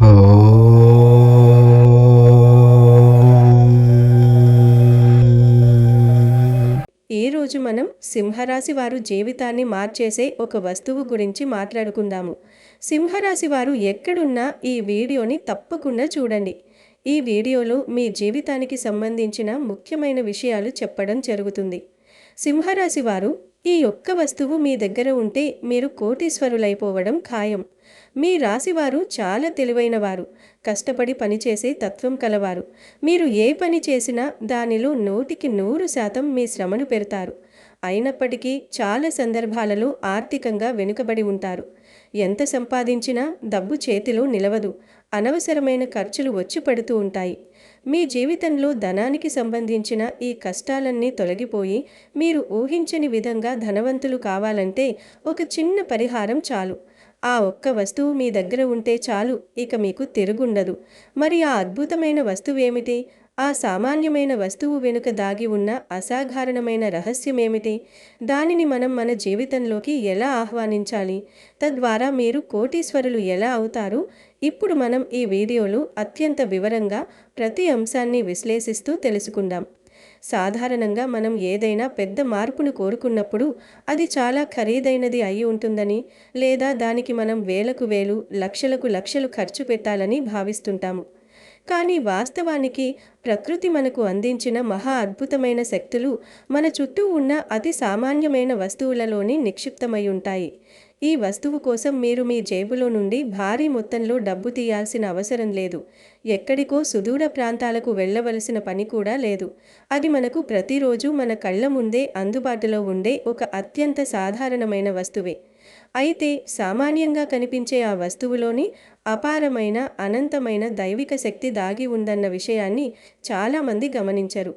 ఈరోజు మనం సింహరాశి వారు జీవితాన్ని మార్చేసే ఒక వస్తువు గురించి మాట్లాడుకుందాము. సింహరాశి వారు ఎక్కడున్నా ఈ వీడియోని తప్పకుండా చూడండి. ఈ వీడియోలో మీ జీవితానికి సంబంధించిన ముఖ్యమైన విషయాలు చెప్పడం జరుగుతుంది. సింహరాశి వారు ఈ ఒక్క వస్తువు మీ దగ్గర ఉంటే మీరు కోటీశ్వరులైపోవడం ఖాయం. మీ రాశివారు చాలా తెలివైన వారు, కష్టపడి పనిచేసే తత్వం కలవారు. మీరు ఏ పని చేసినా దానిలో 100% మీ శ్రమను పెడతారు. అయినప్పటికీ చాలా సందర్భాలలో ఆర్థికంగా వెనుకబడి ఉంటారు. ఎంత సంపాదించినా డబ్బు చేతిలో నిలవదు. అనవసరమైన ఖర్చులు వచ్చి పడుతూ ఉంటాయి. మీ జీవితంలో ధనానికి సంబంధించిన ఈ కష్టాలన్నీ తొలగిపోయి మీరు ఊహించని విధంగా ధనవంతులు కావాలంటే ఒక చిన్న పరిహారం చాలు. ఆ ఒక్క వస్తువు మీ దగ్గర ఉంటే చాలు, ఇక మీకు తిరుగుండదు. మరి ఆ అద్భుతమైన వస్తువు ఏమిటి? ఆ సామాన్యమైన వస్తువు వెనుక దాగి ఉన్న అసాధారణమైన రహస్యం ఏమిటి? దానిని మనం మన జీవితంలోకి ఎలా ఆహ్వానించాలి? తద్వారా మీరు కోటీశ్వరులు ఎలా అవుతారు? ఇప్పుడు మనం ఈ వీడియోలో అత్యంత వివరంగా ప్రతి అంశాన్ని విశ్లేషిస్తూ తెలుసుకుందాం. సాధారణంగా మనం ఏదైనా పెద్ద మార్పును కోరుకున్నప్పుడు అది చాలా ఖరీదైనది అయి ఉంటుందని, లేదా దానికి మనం వేలకు వేలు, లక్షలకు లక్షలు ఖర్చు పెట్టాలని భావిస్తుంటాము. కానీ వాస్తవానికి ప్రకృతి మనకు అందించిన మహా అద్భుతమైన శక్తులు మన చుట్టూ ఉన్న అతి సామాన్యమైన వస్తువులలోని నిక్షిప్తమై ఉంటాయి. ఈ వస్తువు కోసం మీరు మీ జేబులో నుండి భారీ మొత్తంలో డబ్బు తీయాల్సిన అవసరం లేదు. ఎక్కడికో సుదూర ప్రాంతాలకు వెళ్ళవలసిన పని కూడా లేదు. అది మనకు ప్రతిరోజు మన కళ్ళ ముందే అందుబాటులో ఉండే ఒక అత్యంత సాధారణమైన వస్తువే. అయితే సామాన్యంగా కనిపించే ఆ వస్తువులోని అపారమైన, అనంతమైన దైవిక శక్తి దాగి ఉందన్న విషయాన్ని చాలామంది గమనించరు.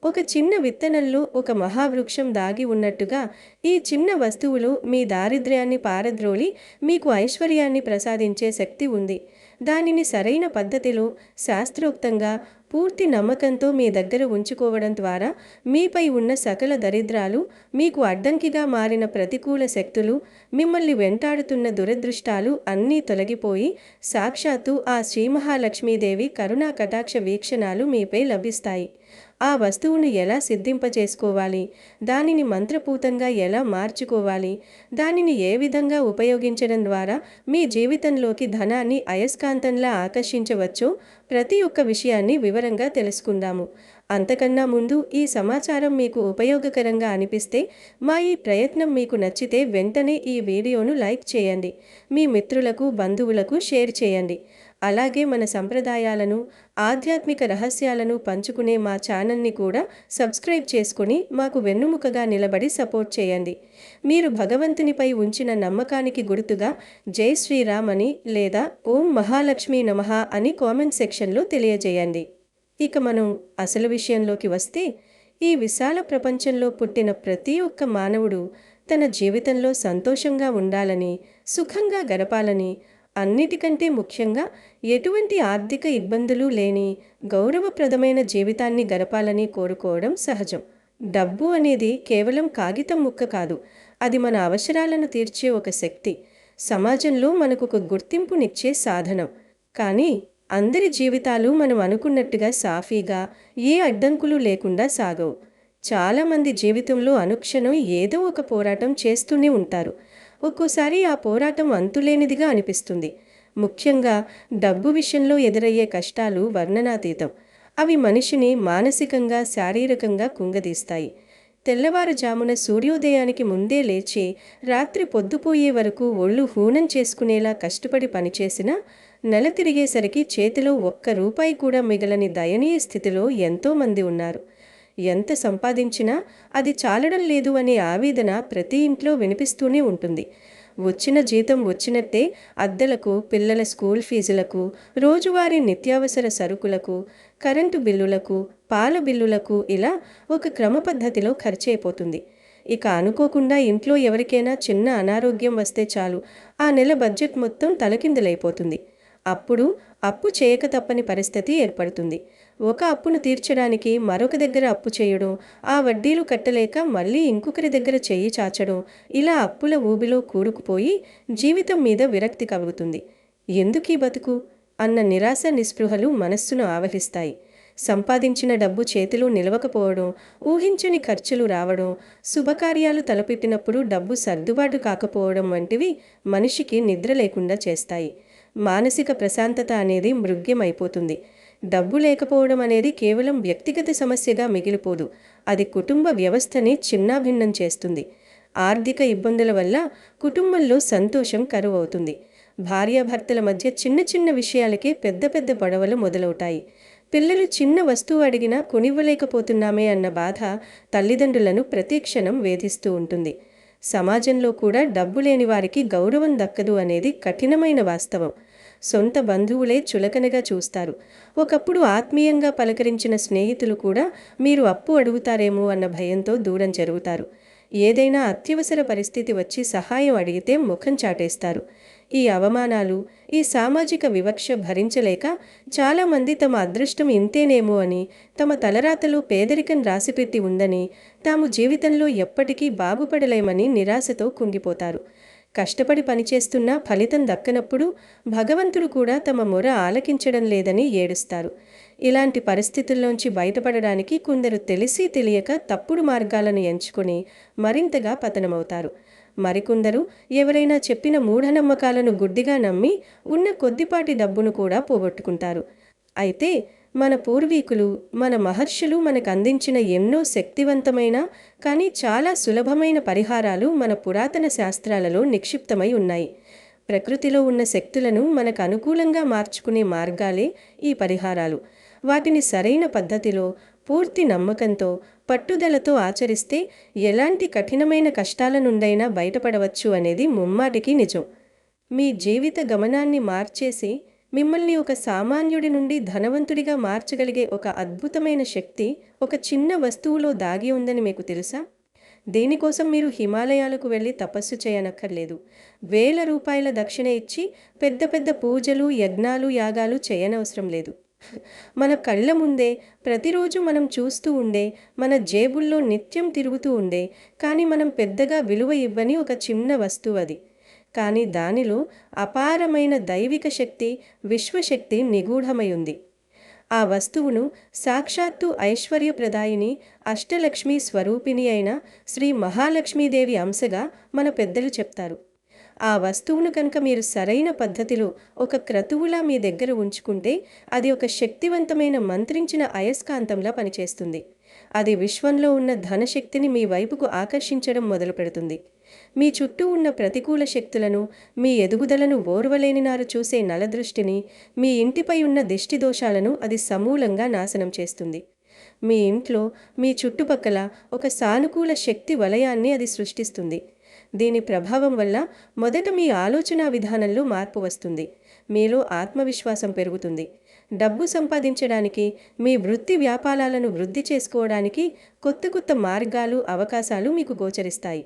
ఒక చిన్న విత్తనంలో ఒక మహావృక్షం దాగి ఉన్నట్టుగా ఈ చిన్న వస్తువులో మీ దారిద్ర్యాన్ని పారద్రోలి మీకు ఐశ్వర్యాన్ని ప్రసాదించే శక్తి ఉంది. దానిని సరైన పద్ధతిలో, శాస్త్రోక్తంగా, పూర్తి నమ్మకంతో మీ దగ్గర ఉంచుకోవడం ద్వారా మీపై ఉన్న సకల దరిద్రాలు, మీకు అడ్డంకిగా మారిన ప్రతికూల శక్తులు, మిమ్మల్ని వెంటాడుతున్న దురదృష్టాలు అన్నీ తొలగిపోయి సాక్షాత్తు ఆ శ్రీ మహాలక్ష్మీదేవి కరుణా కటాక్ష వీక్షణాలు మీపై లభిస్తాయి. ఆ వస్తువును ఎలా సిద్ధింపచేసుకోవాలి, దానిని మంత్రపూతంగా ఎలా మార్చుకోవాలి, దానిని ఏ విధంగా ఉపయోగించడం ద్వారా మీ జీవితంలోకి ధనాన్ని అయస్కాంతంలా ఆకర్షించవచ్చో ప్రతి ఒక్క విషయాన్ని వివరంగా తెలుసుకుందాము. అంతకన్నా ముందు ఈ సమాచారం మీకు ఉపయోగకరంగా అనిపిస్తే, మా ఈ ప్రయత్నం మీకు నచ్చితే వెంటనే ఈ వీడియోను లైక్ చేయండి. మీ మిత్రులకు, బంధువులకు షేర్ చేయండి. అలాగే మన సంప్రదాయాలను, ఆధ్యాత్మిక రహస్యాలను పంచుకునే మా ఛానల్ని కూడా సబ్స్క్రైబ్ చేసుకుని మాకు వెన్నుముకగా నిలబడి సపోర్ట్ చేయండి. మీరు భగవంతునిపై ఉంచిన నమ్మకానికి గుర్తుగా జై శ్రీరామ్ అని లేదా ఓం మహాలక్ష్మీ నమః అని కామెంట్ సెక్షన్లో తెలియజేయండి. ఇక మనం అసలు విషయంలోకి వస్తే, ఈ విశాల ప్రపంచంలో పుట్టిన ప్రతి ఒక్క మానవుడు తన జీవితంలో సంతోషంగా ఉండాలని, సుఖంగా గడపాలని, అన్నిటికంటే ముఖ్యంగా ఎటువంటి ఆర్థిక ఇబ్బందులు లేని గౌరవప్రదమైన జీవితాన్ని గడపాలని కోరుకోవడం సహజం. డబ్బు అనేది కేవలం కాగితం ముక్క కాదు. అది మన అవసరాలను తీర్చే ఒక శక్తి. సమాజంలో మనకు ఒక గుర్తింపునిచ్చే సాధనం. కానీ అందరి జీవితాలు మనం అనుకున్నట్టుగా సాఫీగా, ఏ అడ్డంకులు లేకుండా సాగవు. చాలామంది జీవితంలో అనుక్షణం ఏదో ఒక పోరాటం చేస్తూనే ఉంటారు. ఒక్కోసారి ఆ పోరాటం అంతులేనిదిగా అనిపిస్తుంది. ముఖ్యంగా డబ్బు విషయంలో ఎదురయ్యే కష్టాలు వర్ణనాతీతం. అవి మనిషిని మానసికంగా, శారీరకంగా కుంగదీస్తాయి. తెల్లవారుజామున సూర్యోదయానికి ముందే లేచి రాత్రి పొద్దుపోయే వరకు ఒళ్ళు హూనం చేసుకునేలా కష్టపడి పనిచేసినా నెల తిరిగేసరికి చేతిలో ఒక్క రూపాయి కూడా మిగలని దయనీయ స్థితిలో ఎంతోమంది ఉన్నారు. ఎంత సంపాదించినా అది చాలడం లేదు అనే ఆవేదన ప్రతి ఇంట్లో వినిపిస్తూనే ఉంటుంది. వచ్చిన జీతం వచ్చినట్టే అద్దెలకు, పిల్లల స్కూల్ ఫీజులకు, రోజువారీ నిత్యావసర సరుకులకు, కరెంటు బిల్లులకు, పాల బిల్లులకు ఇలా ఒక క్రమ పద్ధతిలో ఖర్చయిపోతుంది. ఇక అనుకోకుండా ఇంట్లో ఎవరికైనా చిన్న అనారోగ్యం వస్తే చాలు, ఆ నెల బడ్జెట్ మొత్తం తలకిందులైపోతుంది. అప్పుడు అప్పు చేయక తప్పని పరిస్థితి ఏర్పడుతుంది. ఒక అప్పును తీర్చడానికి మరొక దగ్గర అప్పు చేయడం, ఆ వడ్డీలు కట్టలేక మళ్ళీ ఇంకొకరి దగ్గర చెయ్యి చాచడం, ఇలా అప్పుల ఊబిలో కూరుకుపోయి జీవితం మీద విరక్తి కలుగుతుంది. ఎందుకీ బతుకు అన్న నిరాశ నిస్పృహలు మనస్సును ఆవహిస్తాయి. సంపాదించిన డబ్బు చేతిలో నిలవకపోవడం, ఊహించని ఖర్చులు రావడం, శుభకార్యాలు తలపెట్టినప్పుడు డబ్బు సర్దుబాటు కాకపోవడం వంటివి మనిషికి నిద్ర లేకుండా చేస్తాయి. మానసిక ప్రశాంతత అనేది మృగ్యమైపోతుంది. డబ్బు లేకపోవడం అనేది కేవలం వ్యక్తిగత సమస్యగా మిగిలిపోదు, అది కుటుంబ వ్యవస్థని చిన్నాభిన్నం చేస్తుంది. ఆర్థిక ఇబ్బందుల వల్ల కుటుంబంలో సంతోషం కరువవుతుంది. భార్యాభర్తల మధ్య చిన్న చిన్న విషయాలకే పెద్ద పెద్ద గొడవలు మొదలవుతాయి. పిల్లలు చిన్న వస్తువు అడిగినా కొనివ్వలేకపోతున్నామే అన్న బాధ తల్లిదండ్రులను ప్రతిక్షణం వేధిస్తూ ఉంటుంది. సమాజంలో కూడా డబ్బు లేని వారికి గౌరవం దక్కదు అనేది కఠినమైన వాస్తవం. సొంత బంధువులే చులకనగా చూస్తారు. ఒకప్పుడు ఆత్మీయంగా పలకరించిన స్నేహితులు కూడా మీరు అప్పు అడుగుతారేమో అన్న భయంతో దూరం జరుగుతారు. ఏదైనా అత్యవసర పరిస్థితి వచ్చి సహాయం అడిగితే ముఖం చాటేస్తారు. ఈ అవమానాలు, ఈ సామాజిక వివక్ష భరించలేక చాలామంది తమ అదృష్టం ఇంతేనేమో అని, తమ తలరాతలో పేదరికం రాసిపెట్టి ఉందని, తాము జీవితంలో ఎప్పటికీ బాగుపడలేమని నిరాశతో కుంగిపోతారు. కష్టపడి పనిచేస్తున్నా ఫలితం దక్కనప్పుడు భగవంతుడు కూడా తమ మొర ఆలకించడం లేదని ఏడుస్తారు. ఇలాంటి పరిస్థితుల్లోంచి బయటపడడానికి కొందరు తెలిసి తెలియక తప్పుడు మార్గాలను ఎంచుకొని మరింతగా పతనమవుతారు. మరికొందరు ఎవరైనా చెప్పిన మూఢనమ్మకాలను గుడ్డిగా నమ్మి ఉన్న కొద్దిపాటి డబ్బును కూడా పోగొట్టుకుంటారు. అయితే మన పూర్వీకులు, మన మహర్షులు మనకు అందించిన ఎన్నో శక్తివంతమైన కానీ చాలా సులభమైన పరిహారాలు మన పురాతన శాస్త్రాలలో నిక్షిప్తమై ఉన్నాయి. ప్రకృతిలో ఉన్న శక్తులను మనకు అనుకూలంగా మార్చుకునే మార్గాలే ఈ పరిహారాలు. వాటిని సరైన పద్ధతిలో, పూర్తి నమ్మకంతో, పట్టుదలతో ఆచరిస్తే ఎలాంటి కఠినమైన కష్టాల నుండైనా బయటపడవచ్చు అనేది ముమ్మాటికి నిజం. మీ జీవిత గమనాన్ని మార్చేసి మిమ్మల్ని ఒక సామాన్యుడి నుండి ధనవంతుడిగా మార్చగలిగే ఒక అద్భుతమైన శక్తి ఒక చిన్న వస్తువులో దాగి ఉందని మీకు తెలుసా? దీనికోసం మీరు హిమాలయాలకు వెళ్ళి తపస్సు చేయనక్కర్లేదు. వేల రూపాయల దక్షిణ ఇచ్చి పెద్ద పెద్ద పూజలు, యజ్ఞాలు, యాగాలు చేయనవసరం లేదు. మన కళ్ళ ముందే ప్రతిరోజు మనం చూస్తూ ఉండే, మన జేబుల్లో నిత్యం తిరుగుతూ ఉండే, కానీ మనం పెద్దగా విలువ ఇవ్వని ఒక చిన్న వస్తువు అది. కానీ దానిలో అపారమైన దైవిక శక్తి, విశ్వశక్తి నిగూఢమై ఉంది. ఆ వస్తువును సాక్షాత్తు ఐశ్వర్యప్రదాయిని, అష్టలక్ష్మి స్వరూపిణి అయిన శ్రీ మహాలక్ష్మీదేవి అంశగా మన పెద్దలు చెప్తారు. ఆ వస్తువును కనుక మీరు సరైన పద్ధతిలో ఒక క్రతువులా మీ దగ్గర ఉంచుకుంటే అది ఒక శక్తివంతమైన మంత్రించిన అయస్కాంతంలా పనిచేస్తుంది. అది విశ్వంలో ఉన్న ధనశక్తిని మీ వైపుకు ఆకర్షించడం మొదలు పెడుతుంది. మీ చుట్టూ ఉన్న ప్రతికూల శక్తులను, మీ ఎదుగుదలను ఓర్వలేని నారు చూసే నలదృష్టిని, మీ ఇంటిపై ఉన్న దిష్టి దోషాలను అది సమూలంగా నాశనం చేస్తుంది. మీ ఇంట్లో, మీ చుట్టుపక్కల ఒక సానుకూల శక్తి వలయాన్ని అది సృష్టిస్తుంది. దీని ప్రభావం వల్ల మొదట మీ ఆలోచన విధానంలో మార్పు వస్తుంది. మీలో ఆత్మవిశ్వాసం పెరుగుతుంది. డబ్బు సంపాదించడానికి, మీ వృత్తి వ్యాపారాలను వృద్ధి చేసుకోవడానికి కొత్త కొత్త మార్గాలు, అవకాశాలు మీకు గోచరిస్తాయి.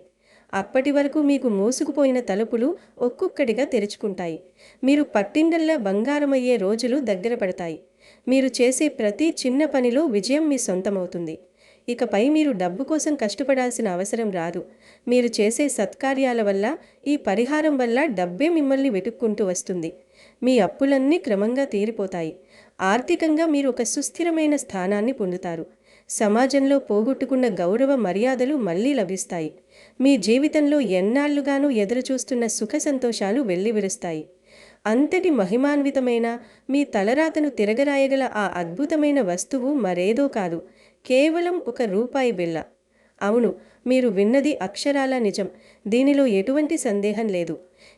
అప్పటి వరకు మీకు మూసుకుపోయిన తలుపులు ఒక్కొక్కటిగా తెరుచుకుంటాయి. మీరు పట్టిందల్లా బంగారమయ్యే రోజులు దగ్గర పడతాయి. మీరు చేసే ప్రతి చిన్న పనిలో విజయం మీ సొంతమవుతుంది. ఇకపై మీరు డబ్బు కోసం కష్టపడాల్సిన అవసరం రాదు. మీరు చేసే సత్కార్యాల వల్ల, ఈ పరిహారం వల్ల డబ్బే మిమ్మల్ని వెతుక్కుంటూ వస్తుంది. మీ అప్పులన్నీ క్రమంగా తీరిపోతాయి. ఆర్థికంగా మీరు ఒక సుస్థిరమైన స్థానాన్ని పొందుతారు. సమాజంలో పోగొట్టుకున్న గౌరవ మర్యాదలు మళ్ళీ లభిస్తాయి. మీ జీవితంలో ఎన్నాళ్లుగానూ ఎదురుచూస్తున్న సుఖ సంతోషాలు వెల్లివిరుస్తాయి. అంతటి మహిమాన్వితమైన మీ తలరాతను తిరగరాయగల ఆ అద్భుతమైన వస్తువు మరేదో కాదు, కేవలం ఒక రూపాయి బిళ్ళ. అవును, మీరు విన్నది అక్షరాల నిజం. దీనిలో ఎటువంటి సందేహం లేదు.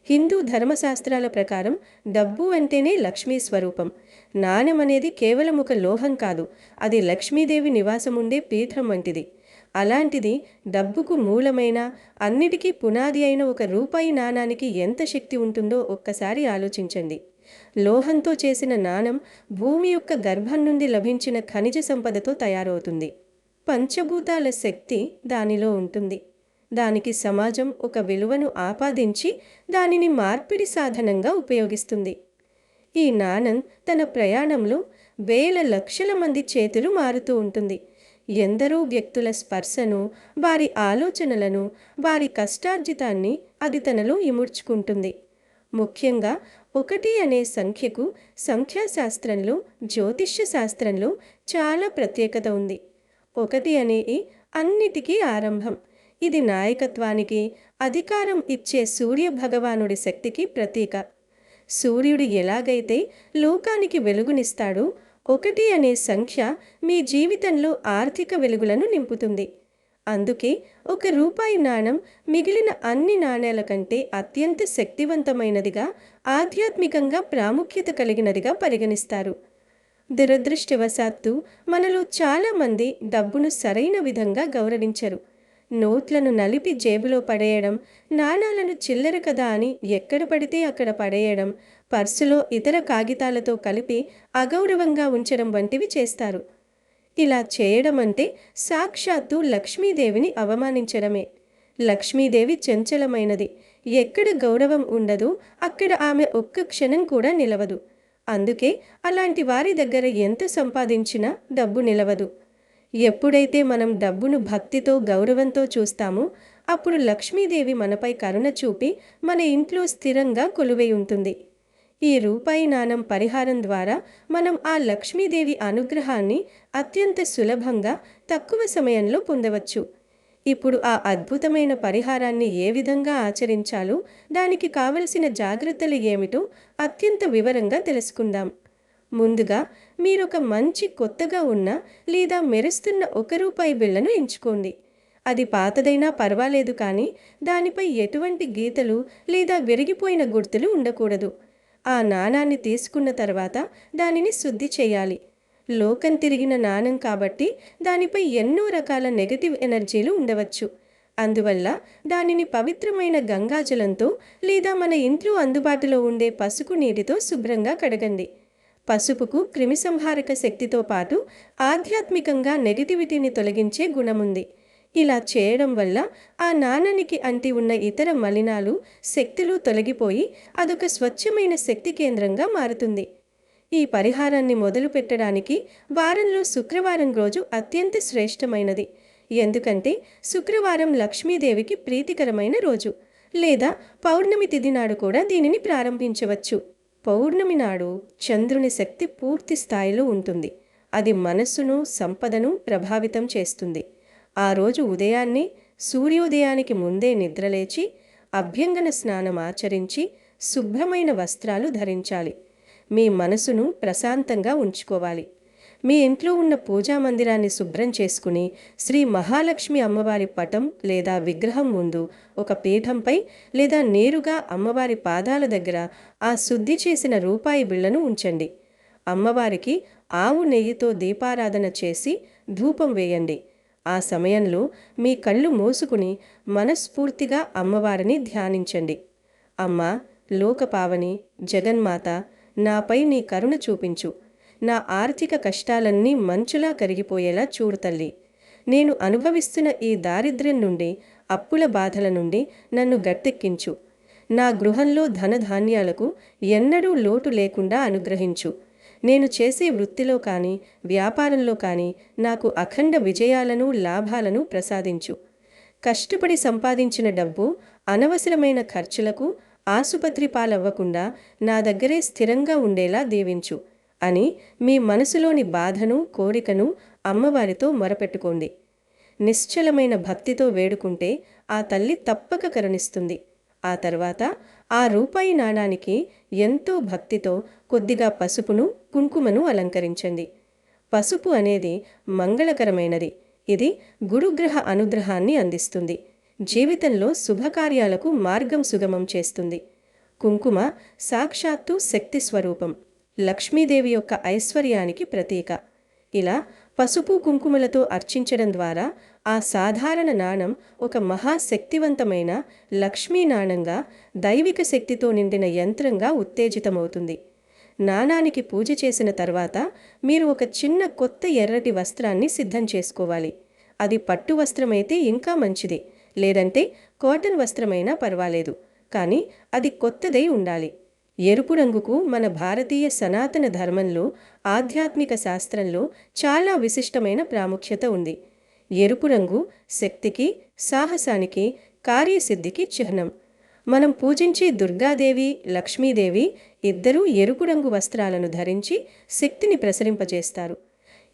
హిందూ ధర్మశాస్త్రాల ప్రకారం డబ్బు అంటేనే లక్ష్మీ స్వరూపం. నాణెం అనేది కేవలం ఒక లోహం కాదు, అది లక్ష్మీదేవి నివాసముండే పీఠం వంటిది. అలాంటిది డబ్బుకు మూలమైన, అన్నిటికీ పునాది అయిన ఒక రూపాయి నాణానికి ఎంత శక్తి ఉంటుందో ఒక్కసారి ఆలోచించండి. లోహంతో చేసిన నాణం భూమి యొక్క గర్భం నుండి లభించిన ఖనిజ సంపదతో తయారవుతుంది. పంచభూతాల శక్తి దానిలో ఉంటుంది. దానికి సమాజం ఒక విలువను ఆపాదించి దానిని మార్పిడి సాధనంగా ఉపయోగిస్తుంది. ఈ నాణం తన ప్రయాణంలో వేల లక్షల మంది చేతులు మారుతూ ఉంటుంది. ఎందరో వ్యక్తుల స్పర్శను, వారి ఆలోచనలను, వారి కష్టార్జితాన్ని అది తనలో ఇముడ్చుకుంటుంది. ముఖ్యంగా 1 అనే సంఖ్యకు సంఖ్యాశాస్త్రంలో, జ్యోతిష్య శాస్త్రంలో చాలా ప్రత్యేకత ఉంది. 1 అనేది అన్నిటికీ ఆరంభం. ఇది నాయకత్వానికి, అధికారం ఇచ్చే సూర్య భగవానుడి శక్తికి ప్రతీక. సూర్యుడు ఎలాగైతే లోకానికి వెలుగునిస్తాడో, 1 అనే సంఖ్య మీ జీవితంలో ఆర్థిక వెలుగులను నింపుతుంది. అందుకే ₹1 నాణెం మిగిలిన అన్ని నాణేల కంటే అత్యంత శక్తివంతమైనదిగా, ఆధ్యాత్మికంగా ప్రాముఖ్యత కలిగినదిగా పరిగణిస్తారు. దురదృష్టవశాత్తు మనలో చాలామంది డబ్బును సరైన విధంగా గౌరవించరు. నోట్లను నలిపి జేబులో పడేయడం, నాణాలను చిల్లర కదా అని ఎక్కడ పడితే అక్కడ పడేయడం, పర్సులో ఇతర కాగితాలతో కలిపి అగౌరవంగా ఉంచడం వంటివి చేస్తారు. ఇలా చేయడం అంటే సాక్షాత్తు లక్ష్మీదేవిని అవమానించడమే. లక్ష్మీదేవి చంచలమైనది. ఎక్కడ గౌరవం ఉండదో అక్కడ ఆమె ఒక్క క్షణం కూడా నిలవదు. అందుకే అలాంటి వారి దగ్గర ఎంత సంపాదించినా డబ్బు నిలవదు. ఎప్పుడైతే మనం డబ్బును భక్తితో, గౌరవంతో చూస్తామో అప్పుడు లక్ష్మీదేవి మనపై కరుణ చూపి మన ఇంట్లో స్థిరంగా కొలువై ఉంటుంది. ఈ రూపాయి నాణెం పరిహారం ద్వారా మనం ఆ లక్ష్మీదేవి అనుగ్రహాన్ని అత్యంత సులభంగా, తక్కువ సమయంలో పొందవచ్చు. ఇప్పుడు ఆ అద్భుతమైన పరిహారాన్ని ఏ విధంగా ఆచరించాలో, దానికి కావలసిన జాగ్రత్తలు ఏమిటో అత్యంత వివరంగా తెలుసుకుందాం. ముందుగా మీరొక మంచి కొత్తగా ఉన్న లేదా మెరుస్తున్న ₹1 బిళ్ళను ఎంచుకోండి. అది పాతదైనా పర్వాలేదు, కానీ దానిపై ఎటువంటి గీతలు లేదా విరిగిపోయిన గుర్తులు ఉండకూడదు. ఆ నాణాన్ని తీసుకున్న తర్వాత దానిని శుద్ధి చేయాలి. లోకం తిరిగిన నాణం కాబట్టి దానిపై ఎన్నో రకాల నెగటివ్ ఎనర్జీలు ఉండవచ్చు. అందువల్ల దానిని పవిత్రమైన గంగాజలంతో లేదా మన ఇంట్లో అందుబాటులో ఉండే పసుపు నీటితో శుభ్రంగా కడగండి. పసుపుకు క్రిమిసంహారక శక్తితో పాటు ఆధ్యాత్మికంగా నెగటివిటీని తొలగించే గుణముంది. ఇలా చేయడం వల్ల ఆ నాణానికి అంటి ఉన్న ఇతర మలినాలు, శక్తులు తొలగిపోయి అదొక స్వచ్ఛమైన శక్తి కేంద్రంగా మారుతుంది. ఈ పరిహారాన్ని మొదలు పెట్టడానికి వారంలో శుక్రవారం రోజు అత్యంత శ్రేష్టమైనది. ఎందుకంటే శుక్రవారం లక్ష్మీదేవికి ప్రీతికరమైన రోజు. లేదా పౌర్ణమి తిథి నాడు కూడా దీనిని ప్రారంభించవచ్చు. పౌర్ణమి నాడు చంద్రుని శక్తి పూర్తి స్థాయిలో ఉంటుంది. అది మనస్సును, సంపదను ప్రభావితం చేస్తుంది. ఆ రోజు ఉదయాన్నే, సూర్యోదయానికి ముందే నిద్రలేచి అభ్యంగన స్నానం ఆచరించి శుభ్రమైన వస్త్రాలు ధరించాలి. మీ మనసును ప్రశాంతంగా ఉంచుకోవాలి. మీ ఇంట్లో ఉన్న పూజా మందిరాన్ని శుభ్రం చేసుకుని శ్రీ మహాలక్ష్మి అమ్మవారి పటం లేదా విగ్రహం ముందు ఒక పీఠంపై లేదా నేరుగా అమ్మవారి పాదాల దగ్గర ఆ శుద్ధి చేసిన ₹1 బిళ్ళను ఉంచండి. అమ్మవారికి ఆవు నెయ్యితో దీపారాధన చేసి ధూపం వేయండి. ఆ సమయంలో మీ కళ్ళు మూసుకుని మనస్ఫూర్తిగా అమ్మవారిని ధ్యానించండి. అమ్మా, లోకపావని, జగన్మాత, నాపై నీ కరుణ చూపించు. నా ఆర్థిక కష్టాలన్నీ మంచులా కరిగిపోయేలా చూడు తల్లి. నేను అనుభవిస్తున్న ఈ దారిద్ర్యం నుండి, అప్పుల బాధల నుండి నన్ను గట్టెక్కించు. నా గృహంలో ధనధాన్యాలకు ఎన్నడూ లోటు లేకుండా అనుగ్రహించు. నేను చేసే వృత్తిలో కానీ, వ్యాపారంలో కానీ నాకు అఖండ విజయాలను, లాభాలను ప్రసాదించు. కష్టపడి సంపాదించిన డబ్బు అనవసరమైన ఖర్చులకు, ఆసుపత్రి పాలవ్వకుండా నా దగ్గరే స్థిరంగా ఉండేలా దీవించు అని మీ మనసులోని బాధను, కోరికను అమ్మవారితో మొరపెట్టుకోండి. నిశ్చలమైన భక్తితో వేడుకుంటే ఆ తల్లి తప్పక కరుణిస్తుంది. ఆ తర్వాత ఆ ₹1 నాణానికి ఎంతో భక్తితో కొద్దిగా పసుపును, కుంకుమను అలంకరించండి. పసుపు అనేది మంగళకరమైనది. ఇది గురుగ్రహ అనుగ్రహాన్ని అందిస్తుంది. జీవితంలో శుభకార్యాలకు మార్గం సుగమం చేస్తుంది. కుంకుమ సాక్షాత్తు శక్తి స్వరూపం, లక్ష్మీదేవి యొక్క ఐశ్వర్యానికి ప్రతీక. ఇలా పసుపు, కుంకుమలతో అర్చించడం ద్వారా ఆ సాధారణ నాణం ఒక మహాశక్తివంతమైన లక్ష్మీ నాణంగా, దైవిక శక్తితో నిండిన యంత్రంగా ఉత్తేజితమవుతుంది. నాణానికి పూజ చేసిన తర్వాత మీరు ఒక చిన్న కొత్త ఎర్రటి వస్త్రాన్ని సిద్ధం చేసుకోవాలి. అది పట్టు వస్త్రమైతే ఇంకా మంచిది, లేదంటే కాటన్ వస్త్రమైనా పర్వాలేదు, కానీ అది కొత్తదై ఉండాలి. ఎరుపు రంగుకు మన భారతీయ సనాతన ధర్మంలో, ఆధ్యాత్మిక శాస్త్రంలో చాలా విశిష్టమైన ప్రాముఖ్యత ఉంది. ఎరుపు రంగు శక్తికి, సాహసానికి, కార్యసిద్ధికి చిహ్నం. మనం పూజించే దుర్గాదేవి, లక్ష్మీదేవి ఇద్దరూ ఎరుపు రంగు వస్త్రాలను ధరించి శక్తిని ప్రసరింపజేస్తారు.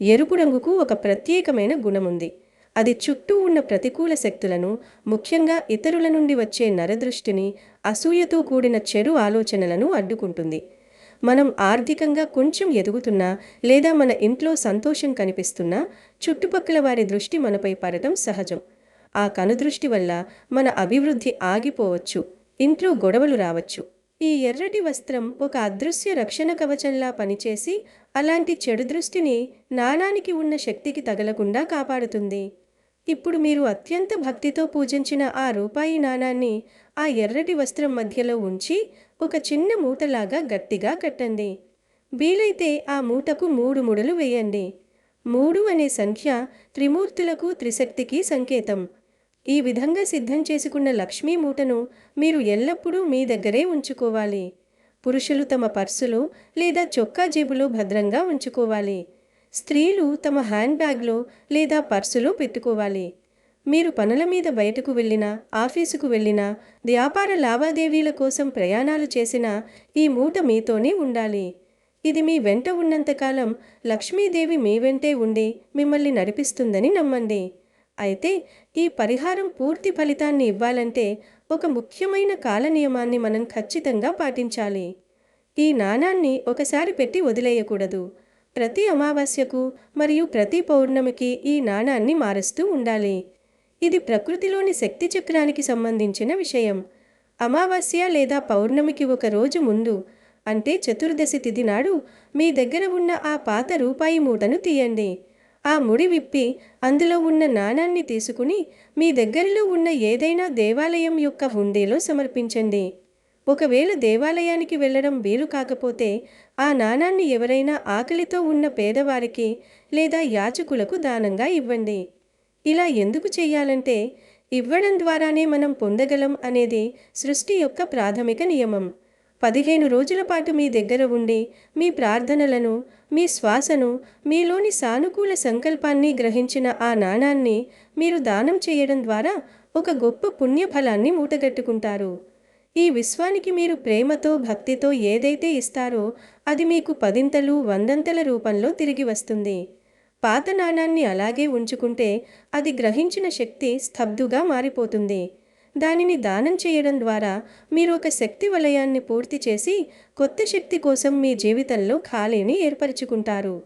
ఎరుపు రంగుకు ఒక ప్రత్యేకమైన గుణముంది. అది చుట్టూ ఉన్న ప్రతికూల శక్తులను, ముఖ్యంగా ఇతరుల నుండి వచ్చే నరదృష్టిని, అసూయతో కూడిన చెడు ఆలోచనలను అడ్డుకుంటుంది. మనం ఆర్థికంగా కొంచెం ఎదుగుతున్నా లేదా మన ఇంట్లో సంతోషం కనిపిస్తున్నా చుట్టుపక్కల వారి దృష్టి మనపై పడటం సహజం. ఆ కనుదృష్టి వల్ల మన అభివృద్ధి ఆగిపోవచ్చు, ఇంట్లో గొడవలు రావచ్చు. ఈ ఎర్రటి వస్త్రం ఒక అదృశ్య రక్షణ కవచంలా పనిచేసి అలాంటి చెడు దృష్టిని నాణానికి ఉన్న శక్తికి తగలకుండా కాపాడుతుంది. ఇప్పుడు మీరు అత్యంత భక్తితో పూజించిన ఆ రూపాయి నాణాన్ని ఆ ఎర్రటి వస్త్రం మధ్యలో ఉంచి ఒక చిన్న మూటలాగా గట్టిగా కట్టండి. వీలైతే ఆ మూటకు 3 ముడులు వేయండి. 3 అనే సంఖ్య త్రిమూర్తులకు, త్రిశక్తికి సంకేతం. ఈ విధంగా సిద్ధం చేసుకున్న లక్ష్మీ మూటను మీరు ఎల్లప్పుడూ మీ దగ్గరే ఉంచుకోవాలి. పురుషులు తమ పర్సులో లేదా చొక్కా జేబులో భద్రంగా ఉంచుకోవాలి. స్త్రీలు తమ హ్యాండ్ బ్యాగ్లో లేదా పర్సులో పెట్టుకోవాలి. మీరు పనుల మీద బయటకు వెళ్ళినా, ఆఫీసుకు వెళ్ళినా, వ్యాపార లావాదేవీల కోసం ప్రయాణాలు చేసినా ఈ మూట మీతోనే ఉండాలి. ఇది మీ వెంట ఉన్నంతకాలం లక్ష్మీదేవి మీ వెంటే ఉండి మిమ్మల్ని నడిపిస్తుందని నమ్మండి. అయితే ఈ పరిహారం పూర్తి ఫలితాన్ని ఇవ్వాలంటే ఒక ముఖ్యమైన కాల నియమాన్ని మనం ఖచ్చితంగా పాటించాలి. ఈ నాణాన్ని ఒకసారి పెట్టి వదిలేయకూడదు. ప్రతి అమావాస్యకు మరియు ప్రతి పౌర్ణమికి ఈ నాణాన్ని మారుస్తూ ఉండాలి. ఇది ప్రకృతిలోని శక్తి చక్రానికి సంబంధించిన విషయం. అమావాస్య లేదా పౌర్ణమికి ఒక రోజు ముందు, అంటే చతుర్దశి తిథి నాడు మీ దగ్గర ఉన్న ఆ పాత రూపాయి మూటను తీయండి. ఆ ముడి విప్పి అందులో ఉన్న నాణాన్ని తీసుకుని మీ దగ్గరలో ఉన్న ఏదైనా దేవాలయం యొక్క హుండీలో సమర్పించండి. ఒకవేళ దేవాలయానికి వెళ్ళడం వీలు కాకపోతే ఆ నాణాన్ని ఎవరైనా ఆకలితో ఉన్న పేదవారికి లేదా యాచకులకు దానంగా ఇవ్వండి. ఇలా ఎందుకు చెయ్యాలంటే ఇవ్వడం ద్వారానే మనం పొందగలం అనేది సృష్టి యొక్క ప్రాథమిక నియమం. 15 రోజుల పాటు మీ దగ్గర ఉండి మీ ప్రార్థనలను, మీ శ్వాసను, మీలోని సానుకూల సంకల్పాన్ని గ్రహించిన ఆ నాణాన్ని మీరు దానం చేయడం ద్వారా ఒక గొప్ప పుణ్యఫలాన్ని మూటగట్టుకుంటారు. ఈ విశ్వానికి మీరు ప్రేమతో, భక్తితో ఏదైతే ఇస్తారో అది మీకు పదింతలు, వందంతల రూపంలో తిరిగి వస్తుంది. పాత నాణాన్ని అలాగే ఉంచుకుంటే అది గ్రహించిన శక్తి స్తబ్దుగా మారిపోతుంది. దానిని దానం చేయడం ద్వారా మీరు ఒక శక్తి వలయాన్ని పూర్తి చేసి కొత్త శక్తి కోసం మీ జీవితంలో ఖాళీని ఏర్పరచుకుంటారు.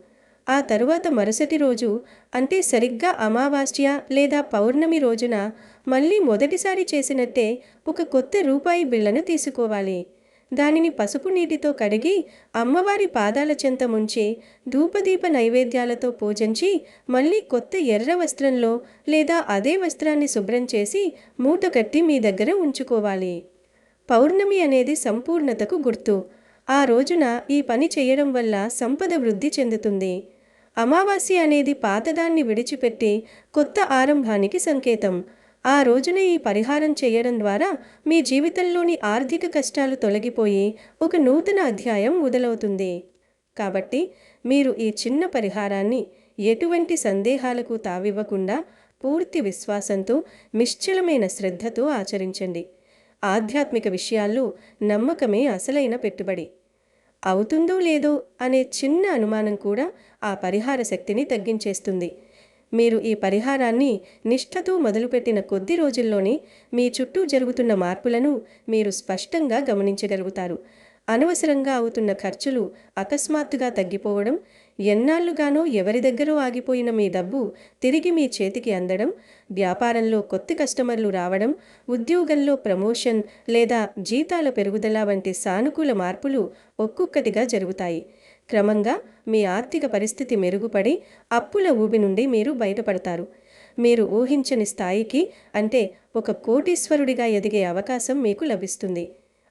ఆ తరువాత మరుసటి రోజు, అంటే సరిగ్గా అమావాస్య లేదా పౌర్ణమి రోజున మళ్ళీ మొదటిసారి చేసినట్టే ఒక కొత్త రూపాయి బిళ్ళను తీసుకోవాలి. దానిని పసుపు నీటితో కడిగి అమ్మవారి పాదాల చెంత ముంచి ధూపదీప నైవేద్యాలతో పూజించి మళ్ళీ కొత్త ఎర్ర వస్త్రంలో లేదా అదే వస్త్రాన్ని శుభ్రం చేసి మూట కట్టి మీ దగ్గర ఉంచుకోవాలి. పౌర్ణమి అనేది సంపూర్ణతకు గుర్తు. ఆ రోజున ఈ పని చేయడం వల్ల సంపద వృద్ధి చెందుతుంది. అమావాస్య అనేది పాతదాన్ని విడిచిపెట్టి కొత్త ఆరంభానికి సంకేతం. ఆ రోజున ఈ పరిహారం చేయడం ద్వారా మీ జీవితంలోని ఆర్థిక కష్టాలు తొలగిపోయి ఒక నూతన అధ్యాయం మొదలవుతుంది. కాబట్టి మీరు ఈ చిన్న పరిహారాన్ని ఎటువంటి సందేహాలకు తావివ్వకుండా పూర్తి విశ్వాసంతో, నిశ్చలమైన శ్రద్ధతో ఆచరించండి. ఆధ్యాత్మిక విషయాల్లో నమ్మకమే అసలైన పెట్టుబడి. అవుతుందో లేదో అనే చిన్న అనుమానం కూడా ఆ పరిహార శక్తిని తగ్గించేస్తుంది. మీరు ఈ పరిహారాన్ని నిష్ఠతో మొదలుపెట్టిన కొద్ది రోజుల్లోనే మీ చుట్టూ జరుగుతున్న మార్పులను మీరు స్పష్టంగా గమనించగలుగుతారు. అనవసరంగా అవుతున్న ఖర్చులు అకస్మాత్తుగా తగ్గిపోవడం, ఎన్నాళ్లుగానో ఎవరి దగ్గరో ఆగిపోయిన మీ డబ్బు తిరిగి మీ చేతికి అందడం, వ్యాపారంలో కొత్త కస్టమర్లు రావడం, ఉద్యోగంలో ప్రమోషన్ లేదా జీతాల పెరుగుదల వంటి సానుకూల మార్పులు ఒక్కొక్కటిగా జరుగుతాయి. క్రమంగా మీ ఆర్థిక పరిస్థితి మెరుగుపడి అప్పుల ఊబి నుండి మీరు బయటపడతారు. మీరు ఊహించని స్థాయికి, అంటే ఒక కోటీశ్వరుడిగా ఎదిగే అవకాశం మీకు లభిస్తుంది.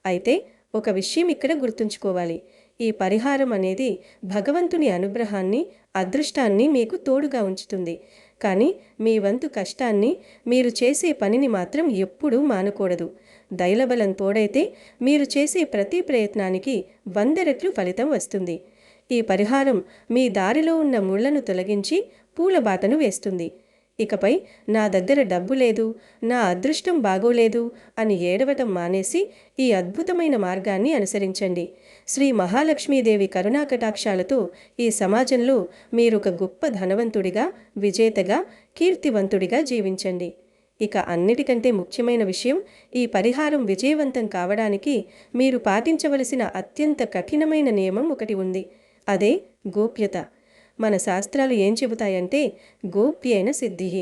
అయితే ఒక విషయం ఇక్కడ గుర్తుంచుకోవాలి. ఈ పరిహారం అనేది భగవంతుని అనుగ్రహాన్ని, అదృష్టాన్ని మీకు తోడుగా ఉంచుతుంది. కానీ మీ వంతు కష్టాన్ని, మీరు చేసే పనిని మాత్రం ఎప్పుడూ మానకూడదు. దైవబలం తోడైతే మీరు చేసే ప్రతి ప్రయత్నానికి 100 రెట్లు ఫలితం వస్తుంది. ఈ పరిహారం మీ దారిలో ఉన్న ముళ్లను తొలగించి పూల బాటను వేస్తుంది. ఇకపై నా దగ్గర డబ్బు లేదు, నా అదృష్టం బాగోలేదు అని ఏడవటం మానేసి ఈ అద్భుతమైన మార్గాన్ని అనుసరించండి. శ్రీ మహాలక్ష్మీదేవి కరుణాకటాక్షాలతో ఈ సమాజంలో మీరొక గొప్ప ధనవంతుడిగా, విజేతగా, కీర్తివంతుడిగా జీవించండి. ఇక అన్నిటికంటే ముఖ్యమైన విషయం, ఈ పరిహారం విజయవంతం కావడానికి మీరు పాటించవలసిన అత్యంత కఠినమైన నియమం ఒకటి ఉంది. అదే గోప్యత. మన శాస్త్రాలు ఏం చెబుతాయంటే గోప్యేన సిద్ధిః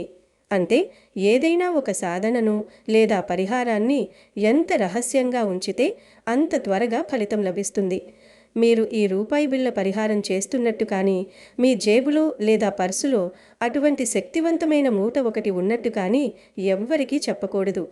అంటే ఏదైనా ఒక సాధనను లేదా పరిహారాన్ని ఎంత రహస్యంగా ఉంచితే అంత త్వరగా ఫలితం లభిస్తుంది. మీరు ఈ రూపాయి బిళ్ళ పరిహారం చేస్తున్నట్టు కానీ, మీ జేబులో లేదా పర్సులో అటువంటి శక్తివంతమైన మూట ఒకటి ఉన్నట్టు కానీ ఎవ్వరికీ చెప్పకూడదు.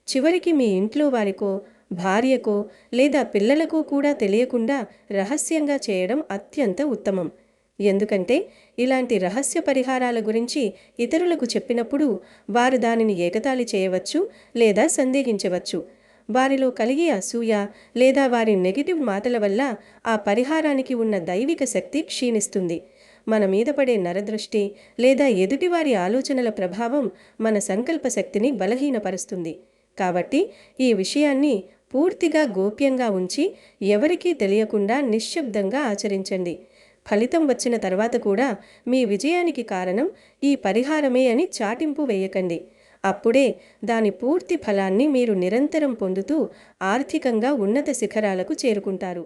చివరికి మీ ఇంట్లో వారికో, భార్యకో లేదా పిల్లలకో కూడా తెలియకుండా రహస్యంగా చేయడం అత్యంత ఉత్తమం. ఎందుకంటే ఇలాంటి రహస్య పరిహారాల గురించి ఇతరులకు చెప్పినప్పుడు వారు దానిని ఎగతాళి చేయవచ్చు లేదా సందేహించవచ్చు. వారిలో కలిగే అసూయ లేదా వారి నెగిటివ్ మాటల వల్ల ఆ పరిహారానికి ఉన్న దైవిక శక్తి క్షీణిస్తుంది. మన మీద పడే నరదృష్టి లేదా ఎదుటివారి ఆలోచనల ప్రభావం మన సంకల్ప శక్తిని బలహీనపరుస్తుంది. కాబట్టి ఈ విషయాన్ని పూర్తిగా గోప్యంగా ఉంచి ఎవరికీ తెలియకుండా నిశ్శబ్దంగా ఆచరించండి. ఫలితం వచ్చిన తర్వాత కూడా మీ విజయానికి కారణం ఈ పరిహారమే అని చాటింపు వేయకండి. అప్పుడే దాని పూర్తి ఫలాన్ని మీరు నిరంతరం పొందుతూ ఆర్థికంగా ఉన్నత శిఖరాలకు చేరుకుంటారు.